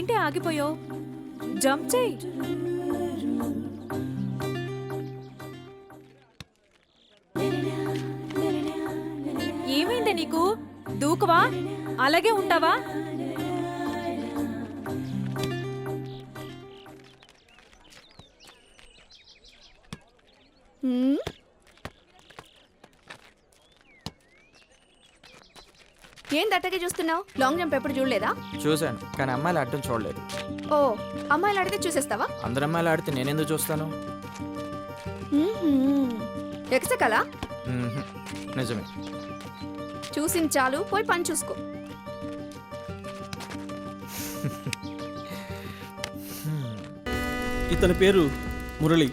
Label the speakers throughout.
Speaker 1: ఏంటి ఆగిపోయావు? జంప్ చేయి. ఏమైంది నీకు? దూకవా? అలాగే ఉంటావా?
Speaker 2: ఏంది అట్టగే చూస్తున్నావు? లాంగ్ జంప్ ఎప్పుడు చూడలేదా?
Speaker 3: చూశాను, కానీ అమ్మాయిలు ఆడటం చూడలేదు.
Speaker 2: ఓ, అమ్మాయిలు ఆడితే చూసేస్తావా?
Speaker 3: అందరు అమ్మాయిలు ఆడితే నేనెందుకు చూస్తాను?
Speaker 2: ఎక్సకలా?
Speaker 3: నిజమే.
Speaker 2: చూసింది చాలు, పోయి పని చూసుకో.
Speaker 4: ఇతని పేరు మురళి.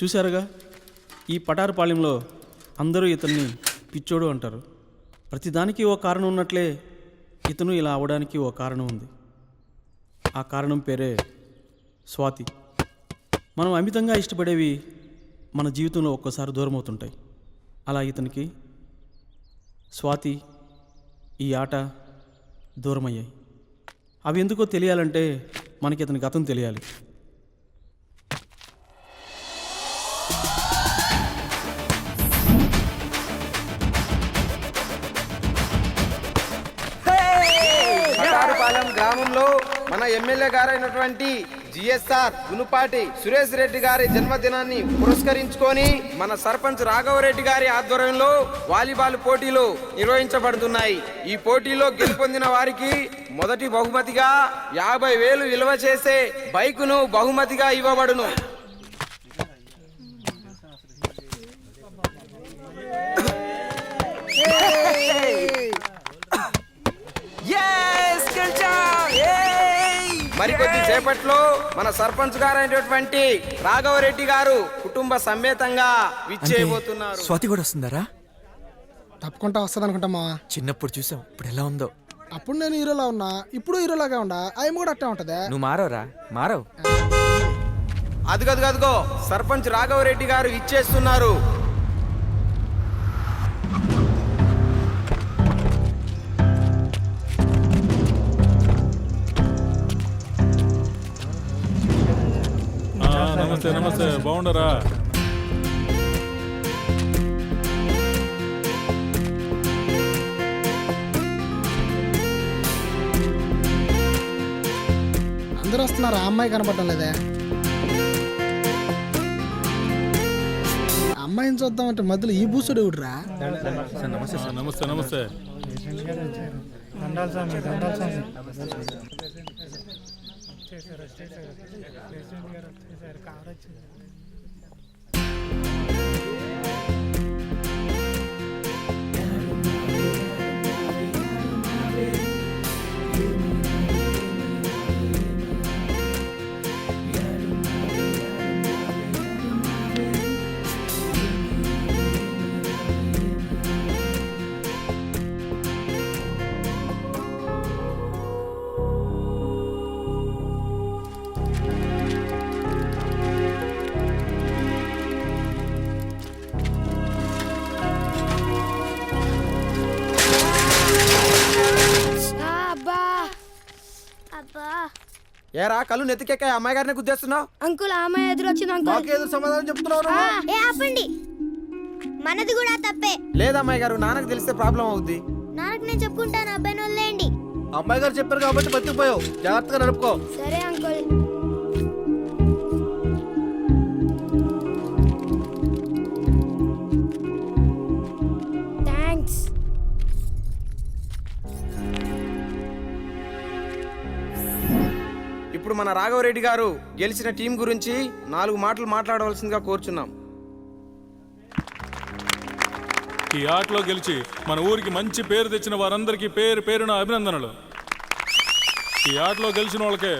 Speaker 4: చూశారుగా, ఈ పటారుపాలెంలో అందరూ ఇతన్ని పిచ్చోడు అంటారు. ప్రతిదానికి ఓ కారణం ఉన్నట్లే ఇతను ఇలా అవడానికి ఓ కారణం ఉంది. ఆ కారణం పేరే స్వాతి. మనం అమితంగా ఇష్టపడేవి మన జీవితంలో ఒక్కోసారి దూరం అవుతుంటాయి. అలా ఇతనికి స్వాతి, ఈ ఆట దూరమయ్యాయి. అవి ఎందుకో తెలియాలంటే మనకి ఇతని గతం తెలియాలి.
Speaker 5: పటారుపాలెం గ్రామంలో మన ఎమ్మెల్యే గారైనటువంటి జిఎస్ఆర్ గునుపాటి సురేష్ రెడ్డి గారి జన్మదినాన్ని పురస్కరించుకొని మన సర్పంచ్ రాఘవరెడ్డి గారి ఆధ్వర్యంలో వాలీబాల్ పోటీలు నిర్వహించబడుతున్నాయి. ఈ పోటీలో గెలుపొందిన వారికి మొదటి బహుమతిగా 50,000 విలువ చేసే బైకును బహుమతిగా ఇవ్వబడును. మరికొద్ది సేపట్లో మన సర్పంచ్ గారైనటువంటి రాఘవరెడ్డి గారు కుటుంబ సమేతంగా విచ్చేయబోతున్నారు.
Speaker 3: స్వాతి కూడా వస్తుందారా?
Speaker 6: తప్పకుండా వస్తుంది అనుకుంటామా.
Speaker 3: చిన్నప్పుడు చూసాం, ఇప్పుడు ఎలా ఉందో.
Speaker 6: అప్పుడు నేను హీరోలా ఉన్నా, ఇప్పుడు హీరోలాగా ఉండా. ఆయన కూడా అట్టే ఉంటదా?
Speaker 3: నువ్వు మారవరా? మారవు.
Speaker 5: అదిగో సర్పంచ్ రాఘవరెడ్డి గారు విచ్చేస్తున్నారు.
Speaker 7: నమస్తే. నమస్తే, బాగుండరా?
Speaker 6: అందరూ వస్తున్నారు, ఆ అమ్మాయి కనపడటం లేదే. అమ్మాయిని చూద్దామంటే మధ్యలో ఈ బూసుడు ఎవడురా?
Speaker 7: నమస్తే. నమస్తే.
Speaker 5: ఏరా కళ్ళు నెత్తికెక్కాయి, అమ్మాయి గారిని గుద్దేస్తున్నావు?
Speaker 8: అంకుల్ అమ్మాయి ఎదురు వచ్చింది అంకుల్.
Speaker 5: మాకు ఎదురు సమాధానం చెప్తున్నావు?
Speaker 8: ఆపండి, మనది కూడా తప్పే.
Speaker 5: లేదమ్మాయి గారు, నాన్నకు తెలిస్తే ప్రాబ్లం అవుద్ది.
Speaker 8: నాన్నకు నేను చెప్పుకుంటాను, అబ్బాయిని వదిలేయండి.
Speaker 5: అమ్మాయి గారు చెప్పారు కాబట్టి బతికిపోయావు, జాగ్రత్తగా నడుపుకో.
Speaker 8: సరే అంకుల్. థ్యాంక్స్.
Speaker 5: ఇప్పుడు మన రాఘవరెడ్డి గారు గెలిచిన టీం గురించి 4 మాటలు మాట్లాడవలసిందిగా కోరుచున్నాం.
Speaker 7: ఈ ఆటలో గెలిచి మన ఊరికి మంచి పేరు తెచ్చిన వారందరికీ పేరున అభినందనలు. ఈ ఆటలో గెలిచిన వాళ్ళకే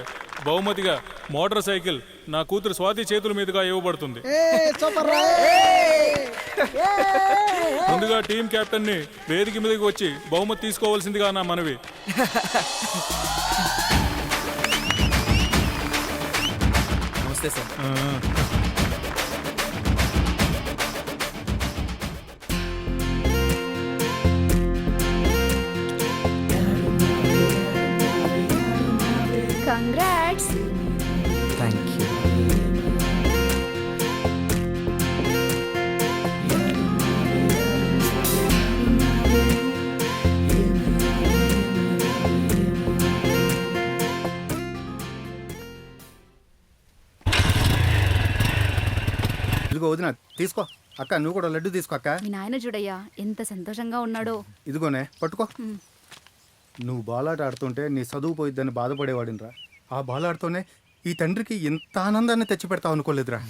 Speaker 7: బహుమతిగా మోటార్ సైకిల్ నా కూతురు స్వాతి చేతుల మీదుగా ఇవ్వబడుతుంది. ముందుగా టీం కెప్టెన్ ని వేదిక మీదకి వచ్చి బహుమతి తీసుకోవాల్సిందిగా నా మనవి.
Speaker 3: నమస్తే సార్.
Speaker 2: కంగ్రాట్స్.
Speaker 3: Thank you.
Speaker 9: ఇదిగో వదిన తీసుకో. అక్క నువ్వు కూడా లడ్డు తీసుకో అక్క.
Speaker 2: మీ నాయన చూడయ్యా ఎంత సంతోషంగా ఉన్నాడో.
Speaker 9: ఇదిగోనే పట్టుకో. నువ్వు బాలాట ఆడుతుంటే నీ చదువు పోయిద్దని బాధపడేవాడినరా. ఆ బాలాడుతూనే ఈ తండ్రికి ఇంత ఆనందాన్ని తెచ్చిపెడతావు అనుకోలేదురా.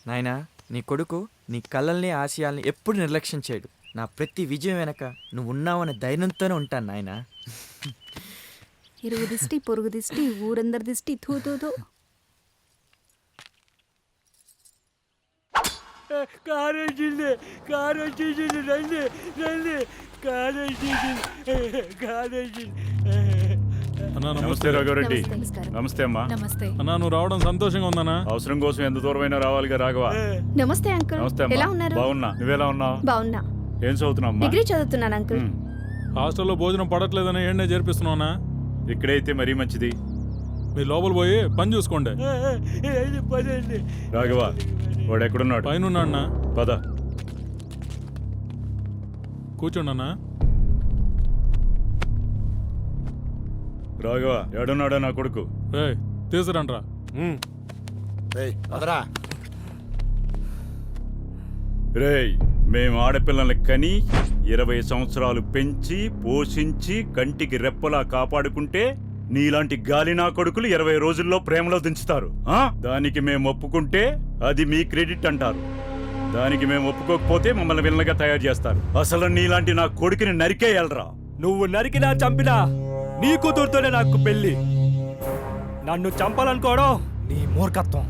Speaker 3: నాయనా, నీ కొడుకు నీ కళల్ని ఆశయాల్ని ఎప్పుడు నిర్లక్ష్యం చేయడు. నా ప్రతి విజయం వెనక నువ్వు ఉన్నావనే ధైర్యంతోనే ఉంటాను నాయనా.
Speaker 2: ఇరుగు దిష్టి పొరుగు దిష్టి ఊరందరి దిష్టి తూ తూ తూ.
Speaker 10: కారు వచ్చింది, కారు వచ్చేసింది, రండి రండి, కారు వచ్చేసింది, కారు వచ్చింది.
Speaker 7: అన్నా
Speaker 11: నమస్తే
Speaker 7: నమస్తే.
Speaker 11: రాఘవరెడ్డి.
Speaker 2: నమస్కారం.
Speaker 11: నమస్తే అమ్మా.
Speaker 1: నమస్తే.
Speaker 7: అన్నా నువ్వు రావడం సంతోషంగా ఉందన్నా.
Speaker 11: అవసరం కోసం ఎంత దూరమైనా రావాలిగా రాఘవ.
Speaker 2: నమస్తే అంకుల్.
Speaker 11: నమస్తే
Speaker 2: ఎలా
Speaker 11: అమ్మా.
Speaker 2: ఉన్నారు?
Speaker 11: బాగున్నా, నువ్వెలా ఉన్నావు?
Speaker 2: బాగున్నా.
Speaker 11: ఏం చదువుతున్నావు అమ్మా?
Speaker 2: డిగ్రీ చదువుతున్నాను అంకుల్.
Speaker 7: హాస్టల్లో భోజనం పడట్లేదని ఏండే చేర్పిస్తున్నావునా?
Speaker 11: ఇక్కడైతే మరీ మంచిది.
Speaker 7: మీరు లోపల పోయి పని చూసుకోండి.
Speaker 10: రండి, పదండి.
Speaker 11: రాఘవ వాడు ఎక్కడున్నాడు?
Speaker 7: పైన ఉన్నాడన్నా.
Speaker 11: పద.
Speaker 7: కూర్చోండి అన్నా.
Speaker 11: రాఘవ ఎక్కడున్నాడా నా కొడుకు?
Speaker 7: రేయ్ తీసుకురండ్రా.
Speaker 11: రేయ్, మేము ఆడపిల్లల్ని కని 20 సంవత్సరాలు పెంచి పోషించి కంటికి రెప్పలా కాపాడుకుంటే నీలాంటి గాలి నా కొడుకులు 20 రోజుల్లో ప్రేమలో దించుతారు. దానికి మేము ఒప్పుకుంటే అది మీ క్రెడిట్ అంటారు. దానికి మేము ఒప్పుకోకపోతే మమ్మల్ని విల్లగా తయారు చేస్తారు. అసలు నీలాంటి నా కొడుకుని నరికేయాలరా.
Speaker 10: నువ్వు నరికినా చంపినా నీ కూతురుతోనే నాకు పెళ్లి. నన్ను చంపాలనుకోవడం నీ మూర్ఖత్వం.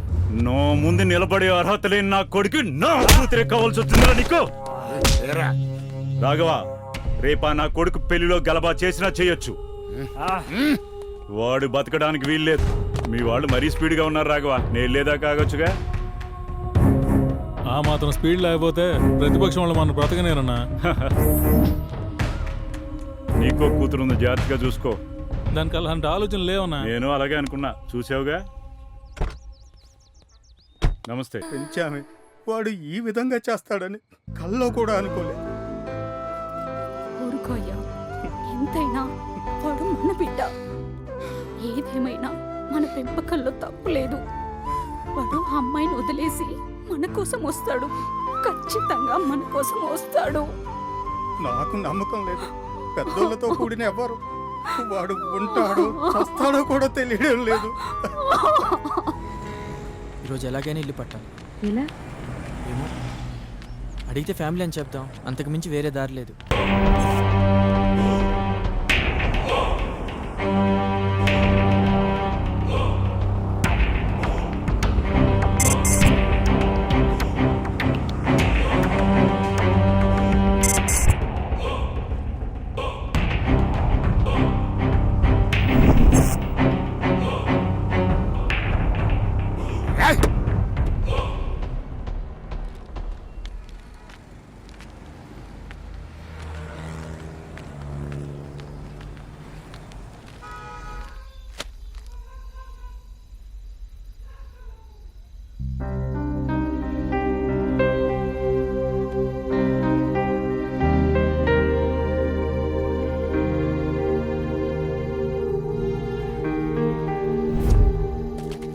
Speaker 11: నో ముందు నిలబడే అర్హత లేని నా కొడుకు నా కూతురే కావాల్సి వచ్చిందిరా నీకు. రాఘవ, రేపా నా కొడుకు పెళ్లిలో గలబా చేసినా చేయొచ్చు. వాడు బతకడానికి వీల్లేదు. మీ వాళ్ళు మరీ స్పీడ్గా ఉన్నారు రాఘవ. నేను లేదా కాగొచ్చుగా.
Speaker 7: ఆ మాత్రం స్పీడ్ లేకపోతే ప్రతిపక్షం వాళ్ళు మన బ్రతకనేరన్నా.
Speaker 11: నీకో కూతురుంది, జాగ్రత్తగా చూసుకో.
Speaker 7: దానికి అలాంటి ఆలోచన లేవన్నా.
Speaker 11: నేను అలాగే అనుకున్నా, చూసావుగా. నమస్తే.
Speaker 9: పెంచామే వాడు ఈ విధంగా చేస్తాడని కల్లో కూడా అనుకోలేదు.
Speaker 2: ఊరుకోయ్యా, ఎంతైనా వాడు మన బిడ్డ. ఏదేమైనా మన పెంపకంలో తప్పు లేదు. వాడు ఆ అమ్మాయిని వదిలేసి మన కోసం వస్తాడు. ఖచ్చితంగా మన కోసం వస్తాడు.
Speaker 9: నాకు నమ్మకం లేదు. పెద్దోళ్ళతో కూడిన ఎవరు వాడు ఉంటాడో చస్తాడో కూడా తెలియడం లేదు.
Speaker 3: ఈరోజు ఎలాగైనా ఇల్లు పట్టాలి.
Speaker 2: ఎలా?
Speaker 3: ఏమో, అడిగితే ఫ్యామిలీ అని చెప్తాం. అంతకు మించి వేరే దారి లేదు.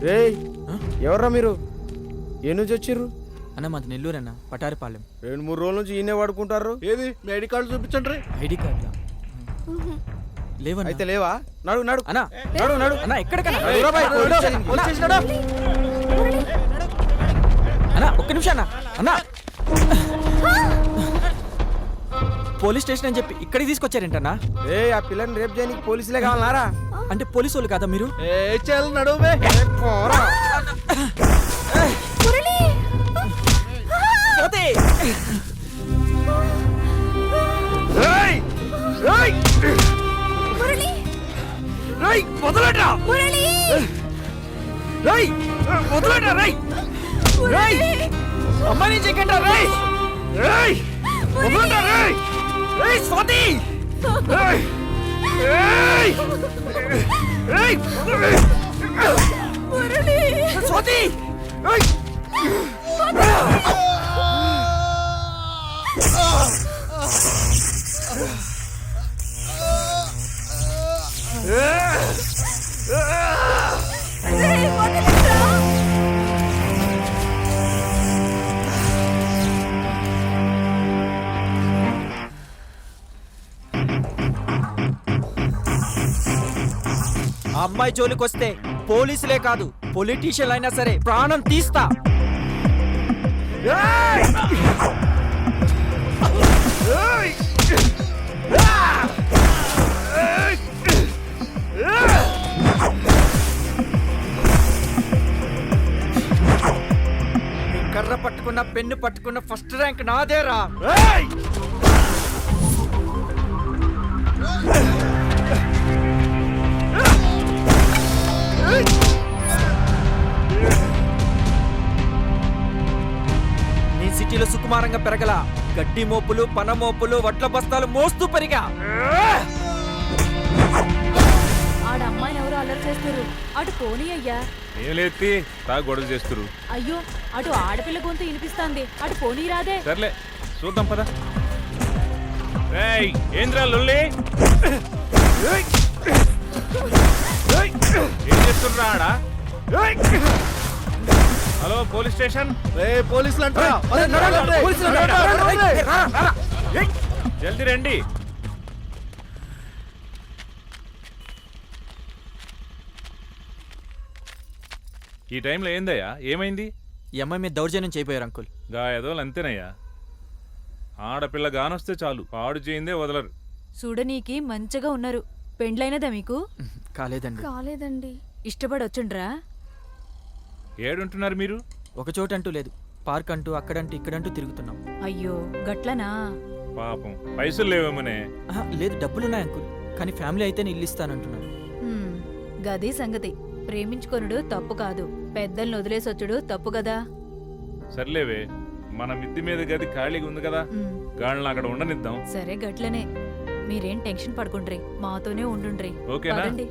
Speaker 5: రేయ్ ఎవర్రా మీరు? ఏ నుంచి వచ్చిర్రు?
Speaker 3: అన్న మాది నెల్లూరు అన్న, పటారిపాలెం.
Speaker 5: 2-3 రోజుల నుంచి ఈయనే వాడుకుంటారు.
Speaker 9: ఏది మీ ఐడి కార్డు చూపించండి.
Speaker 3: ఐడి కార్డు లేవన్నా.
Speaker 5: అయితే లేవా? నడు నడు
Speaker 3: అన్నా,
Speaker 5: నడు నడు.
Speaker 3: అన్నా ఎక్కడికన్నా?
Speaker 5: నడురా బాయ్, పోలీస్ స్టేషన్కి.
Speaker 3: అన్నా ఒక్క నిమిషం అన్నా. అన్నా పోలీస్ స్టేషన్ అని చెప్పి ఇక్కడికి తీసుకొచ్చారేంటన్నా?
Speaker 5: ఆ పిల్లని రేపు చేయడానికి పోలీసులే కావాలన్నారా?
Speaker 3: అంటే పోలీసు వాళ్ళు కదా మీరు?
Speaker 9: నడువే
Speaker 5: పోరా.
Speaker 3: పోతే
Speaker 5: రేయ్ రేయ్ రేయ్ వదలరా. రేయ్ వదలరా. రేయ్ రేయ్ అమ్మాయిని చెక్కండి. రేయ్ రేయ్ వదలరా. రేయ్ రేయ్ స్వాతి. రేయ్ రేయ్ రేయ్
Speaker 3: స్వాతి ఆ అమ్మాయి జోలికొస్తే పోలీసులే కాదు పొలిటీషియన్ అయినా సరే ప్రాణం తీస్తా. ఏయ్! ఏయ్! నీ కర్ర పట్టుకున్న పెన్ను పట్టుకున్న ఫస్ట్ ర్యాంక్ నాదేరా. ఏయ్! నీ సిటీలో సుకుమారంగా పెరగల గడ్డి మోపులు పన మోపులు వడ్ల బస్తాలు మోస్తూ పెరిగా.
Speaker 1: ఆడ అమ్మాయిని ఎవరు అల్లరి చేస్తారు అటు పోనీ అయ్యా.
Speaker 7: ఏం లేత్తి తా గొడవ చేస్తురు.
Speaker 1: అయ్యో అటు ఆడపిల్ల గొంతు వినిపిస్తాంది అటు పోనీ రాదే.
Speaker 7: సర్లే చూద్దాం పద. ఏంద్రా లొల్లి? ఏం చేస్తుర్రా ఆడ? Hello police station. జల్దీ రండి. ఈ టైంలో ఏందయ్యా? ఏమైంది?
Speaker 3: ఈ అమ్మాయి మీద దౌర్జన్యం చేయబోయారు అంకుల్.
Speaker 7: గా ఏదో అంతేనయ్యా. ఆడపిల్ల గానొస్తే చాలు పాడు చేయిందే వదలరు.
Speaker 1: చూడనీకి మంచిగా ఉన్నారు. పెండ్లైనదా మీకు?
Speaker 3: కాలేదండి.
Speaker 2: కాలేదండి.
Speaker 1: ఇష్టపడి వచ్చిండ్రా?
Speaker 7: ఏడుంటున్నారు మీరు?
Speaker 3: ఒక చోటు అంటూ లేదు, పార్క్ అంటూ అక్కడంటూ ఇక్కడంటూ తిరుగుతున్నాం.
Speaker 1: అయ్యో గట్లనా?
Speaker 7: పాపం పైసలు లేవేమోనే.
Speaker 3: ఆహా, లేదు డబ్బులున్నాయి అంకుల్, కానీ ఫ్యామిలీ అయితేనే ఇల్లు ఇస్తానంటున్నాను.
Speaker 1: హ్మ్, గది సంగతి. ప్రేమించుకొనుడు తప్పు కాదు, పెద్దల్ని వదిలేసొచ్చుడు తప్పు కదా.
Speaker 7: సర్లేవే, మన మిద్ది మీద గది ఖాళీగా ఉంది కదా,
Speaker 1: హ్మ్,
Speaker 7: గాళ్ళని అక్కడ ఉండనిద్దాం.
Speaker 1: సరే గట్లనే. మీరేం టెన్షన్ పడుకుండ్రి, మాతోనే ఉండుండ్రి.
Speaker 7: ఓకేనా?
Speaker 1: పదండి.